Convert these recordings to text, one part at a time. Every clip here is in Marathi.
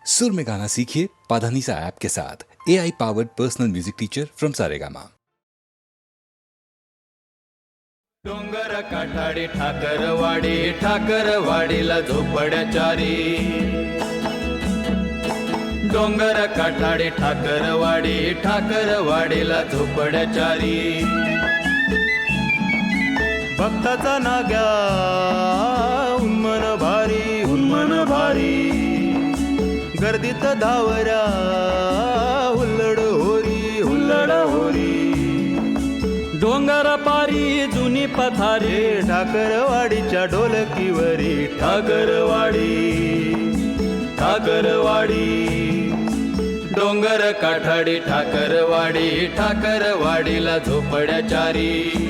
सुर में गाना सीखिए पाधानीसा ऐप के साथ। AI powered personal music teacher from Saregama. डोंगर काठाडी ठाकरवाडी, ठाकरवाडीला झोपड्याचारी. डोंगर काठाडी ठाकरवाडी, ठाकरवाडीला झोपड्याचारी. भक्ताचा नाग्या उन्मन भारी, उन्मन भारी. गर्दीत धावऱ्या हुल्लड होरी, हुल्लड होरी. डोंगर पारी जुनी पथारी, ठाकरवाडीच्या ढोलकीवरी. ठाकरवाडी, ठाकरवाडी. डोंगर काठाडी ठाकरवाडी, ठाकरवाडीला झोपड्याचारी.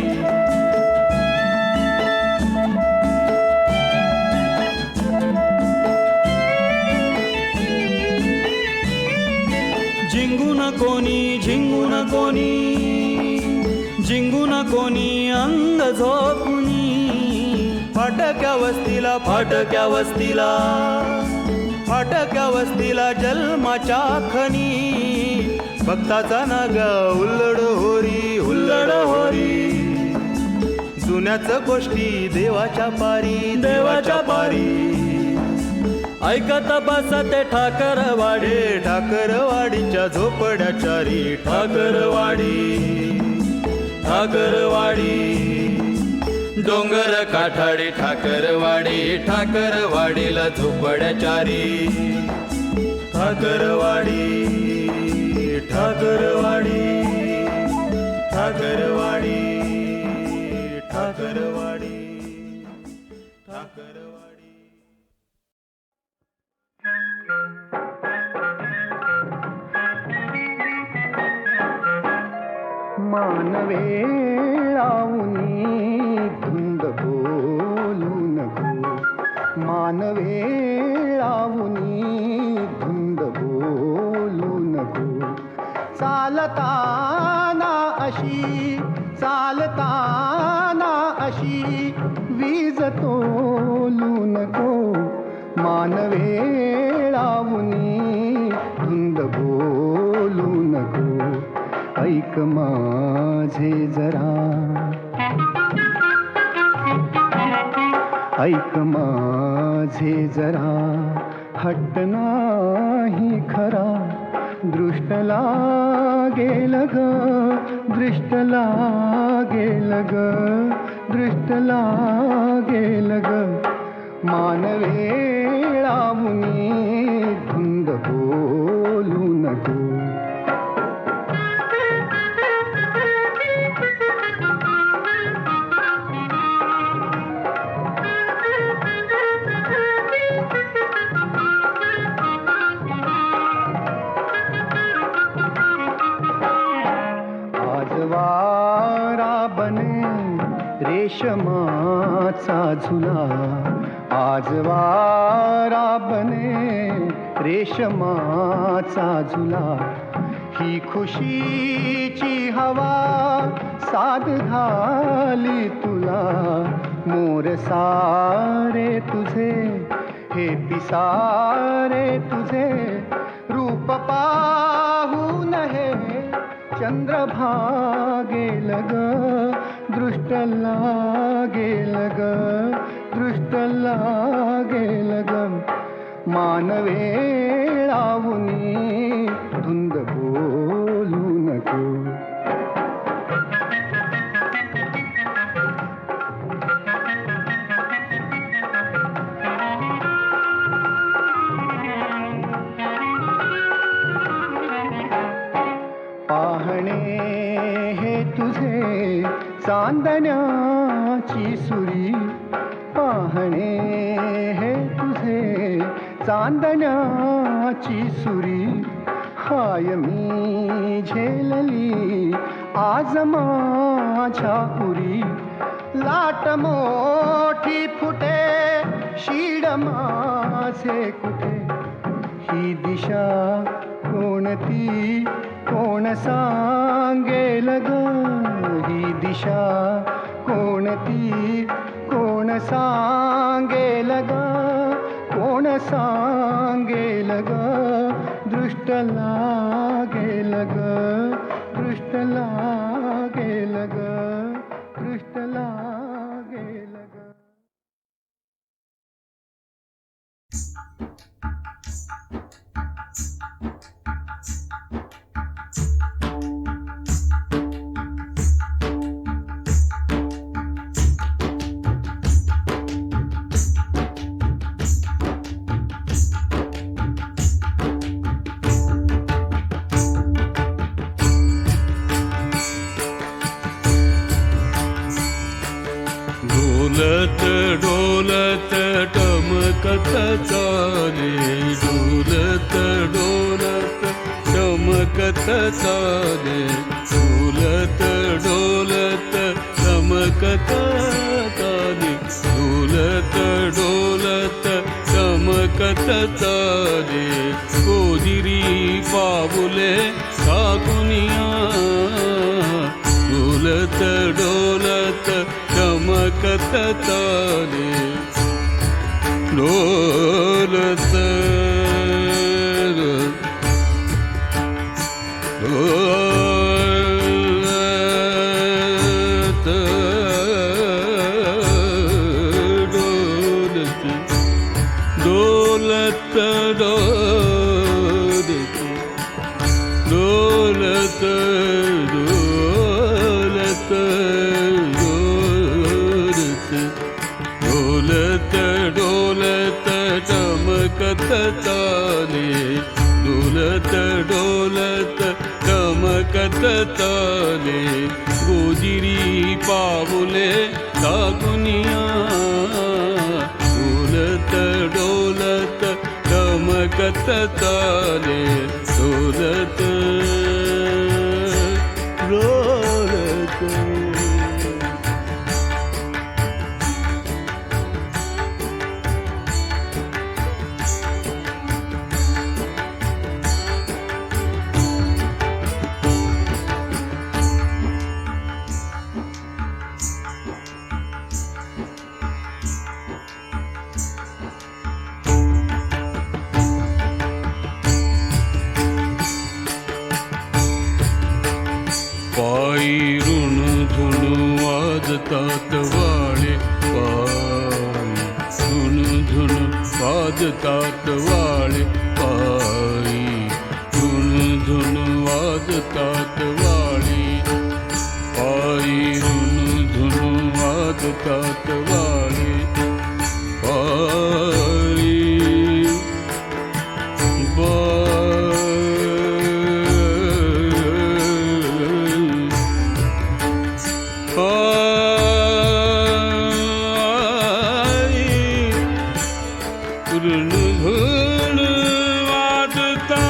झिंगून कोणी, झिंगून कोणी, झिंगून कोणी अंग झोपुनी. फाटक्या वस्तीला, फाटक्या वस्तीला, फाटक्या वस्तीला जन्माच्या खनी. भक्ताचा नागा हुल्लड होरी, हुल्लड होरी. जुन्याच गोष्टी देवाच्या पारी, देवाच्या पारी. ऐकत बसते ठाकरवाडी, ठाकरवाडीच्या झोपड्याचारी. ठाकरवाडी, ठाकरवाडी. डोंगर काठाडी ठाकरवाडी, ठाकरवाडीला झोपड्याचारी. ठाकरवाडी, ठाकरवाडी, ठाकरवाडी, ठाकरवाडी, ठाकरवाडी. मानवे लावणी धुंद बोलू नको. मानवे लावणी धुंद बोलू नको. चालताना अशी, चालताना अशी वीज तोलू नको. मानवे लावणी धुंद बोलू नको. ऐक माझे जरा, ऐक माझे जरा. हट्ट नाही खरा, दृष्ट लागेल ग, दृष्ट लागेल ग, दृष्ट लागेल ग. मानवे लावणी धुंद बोलू नको. वारा बने रेशमाचा झुला. आज वारा बने रेशमाचा झुला. ही खुशीची हवा साध झाली तुला. मोर सारे तुझे, हे पिसारे तुझे. रूप पाहून हे चंद्रभागेल ग, दृष्ट लागेल ग, दृष्ट लागेल ग. मानवे लावणी धुंद बोलू नको. पाहणे हे तुझे चांदण्याची सुरी. पाहणे हे तुझे चांदण्याची सुरी. हाय मी झेलली आज माझ्या पुरी. लाट मोठी फुटे शीड माझे कुठे. ही दिशा कोणती कोण सांगेल ग. ही दिशा कोणती कोण सांगेल ग, कोण सांगेल ग. दृष्ट लागेल ग, दृष्ट लागेल ग, दृष्ट लागेल ग. डोलत डोलत टमकत चाले, डोलत डोलत टमकत चाले, डोलत डोलत टमकत चाले, डोलत डोलत टमकत चाले. गोजिरी पाऊले साकुनिया, डोलत डोलत चमकत चाले, डोलत डोलत डोलत डोलत डोलत डोलत डोलत डोलत चमकत चाले, डोलत डोलत चमकत चाले. गोजिरी पाऊले साकुनिया, डोलत डोलत चमकत चाले, डोलत डोलत. पायी ऋण धुण वाजतात वाळे, पायी ऋण धुण वाजतात वाळे, पायी ऋण धुण वाजतात वाळे, पायी ऋण धुण वाजतात वाळे, पायी ऋण धुण वाजतात,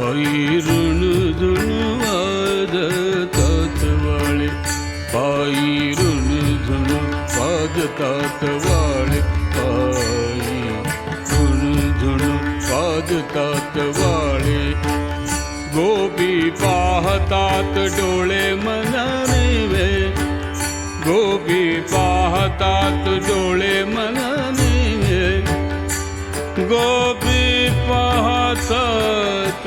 पायी ऋण धुण वाजतात वाळे, पायी ऋण धुण वाजतात वाळे, पायी ऋण धुण वाजतात वाळे. गोपी पाहतात डोळे मनाने वे, गोपी पाहतात डोळे मनाने वे, गोपी पाहतात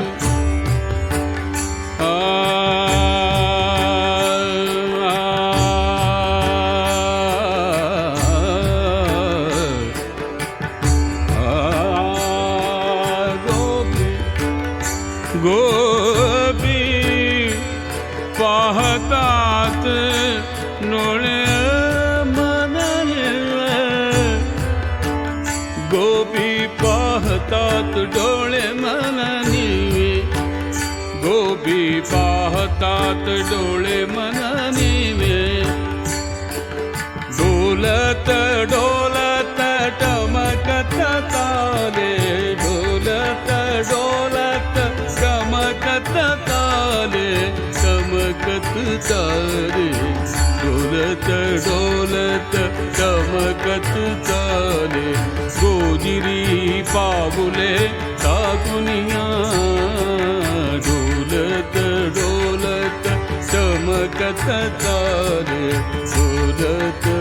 गोपी पाहतात डोळे मनाने, गोपी पाहतात डोळे मनाने, गोपी पाहतात डोळे मनाने. डोलत डोलत टमकत चाले, डोलत डोलत चमकत चाले, चमकत चाले, डोलत डोलत चमकत चाले. गोजिरी पाऊले टाकुनिया डोलत डोलत चमकत तारे डोलत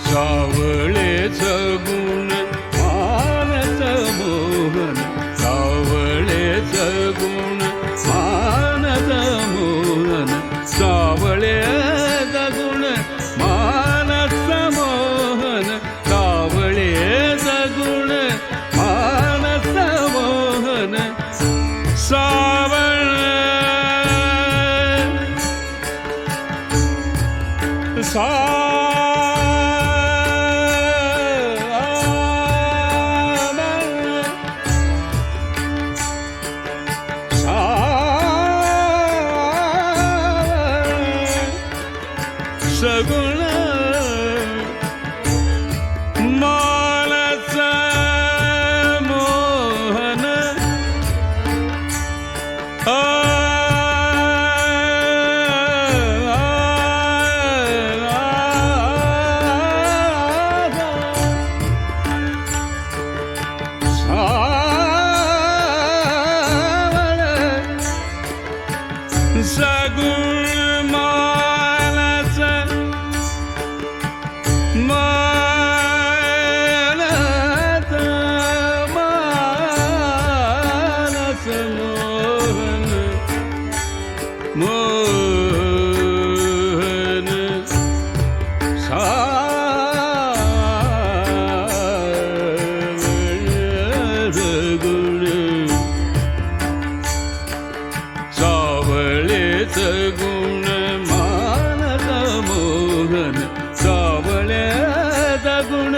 सावळेच गुण मानस मोहन सावळेच गुण मानस मोहन सावळेच गुण मानस मोहन सावळेच गुण मानस मोहन सावळ सगुण मानस मोहन सगुण मानस मानस मानस मोहन मोहन सावळेच गुण सावळेच गुण मानस मोहन सावळेच गुण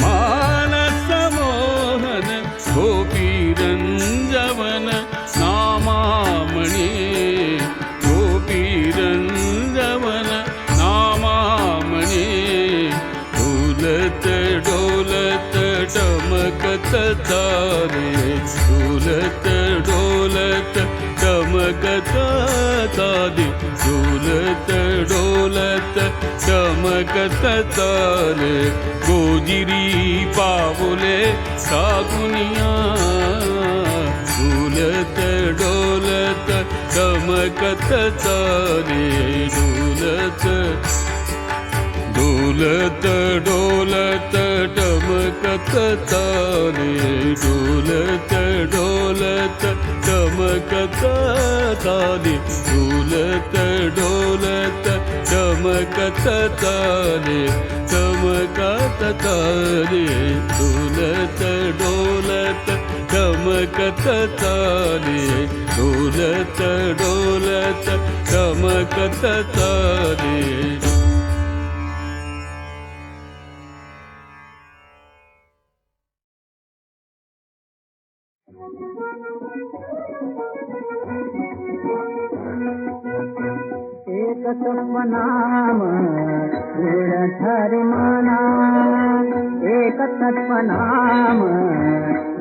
मानस मोहन गोपीरंजवन नामामणी गोपीरंजवन नामामणी डोलत डोलत चमकत तारे डोलत डोलत चमकत तारे डोलत डोलत चमकत तारे गोजिरी पावले सागुनिया डोलत डोलत चमकत तारे डोलत डोलत डोलत चमकत तारे डोलत डोलत चमकत तारे डोलत डोलत चमकत तारे चमकत तारे डोलत डोलत चमकत तारे डोलत डोलत चमकत तारे एक तत्वनाम रूढधर मना एक तत्वनाम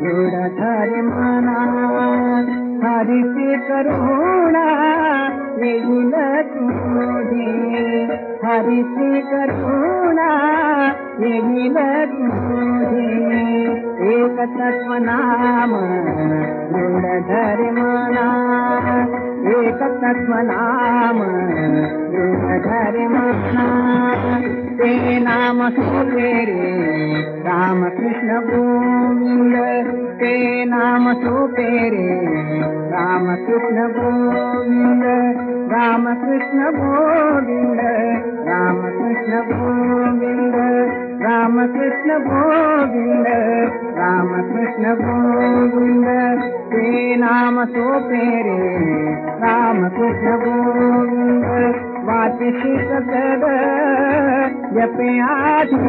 रूढधर मना हरिची करुणा येईल तुझी हरिची करुणा येईल तुझी एक तत्वनाम रूढधर मना एक तत्वनाम रूढधर मना ते नाम सुखे रे राम कृष्ण गोविंद ते नाम सुखे रे राम कृष्ण गोविंद राम कृष्ण गोविंद राम कृष्ण गोविंद राम कृष्ण गोविंद राम कृष्ण गोविंद ते नाम सोपे रे राम कृष्ण गोविंद वाचिशी सद जपे आधी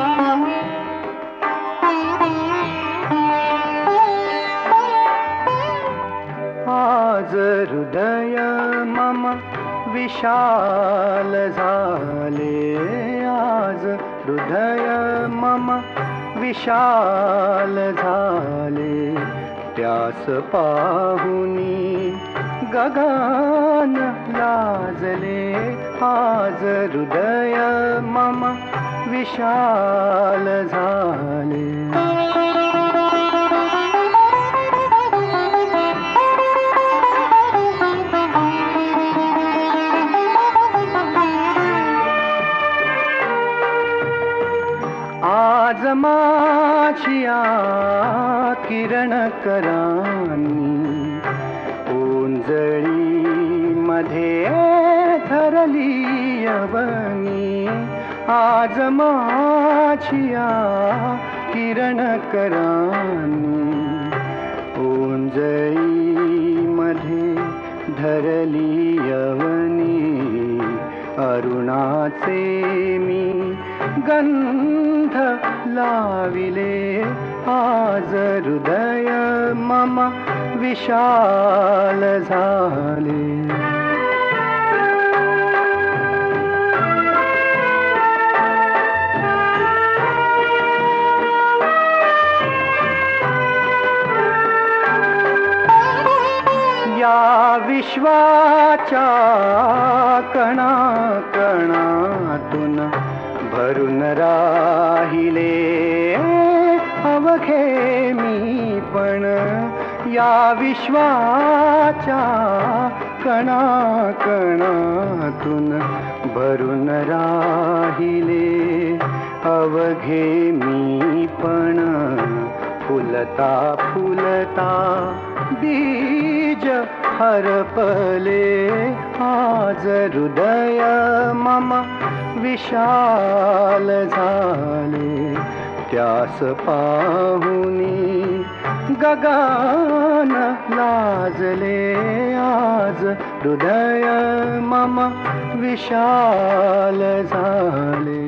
आज हृदय मम विशाल झाले, आज हृदय मम विशाल झाले, त्यास पाहुनी गगन लाजले, आज हृदय मम विशाल झाले. आज माझिया किरण करानी ओंजळी मध्ये धरली यवनी, आज माझिया किरण करानी ओंजळी मध्ये धरली यवनी, अरुणाचे मी गंध लाविले, आज हृदय मम विशाल झाले. या विश्वाच्या कणा कणातून भरून राहिले अवघे मी पण, या विश्वाच्या कणा कणातून भरून राहिले अवघे मी पण, फुलता फुलता बीज हरपले, आज हृदय मम विशाल झाले, त्यास पाहुनी गगन लाजले, आज हृदय मम विशाल झाले.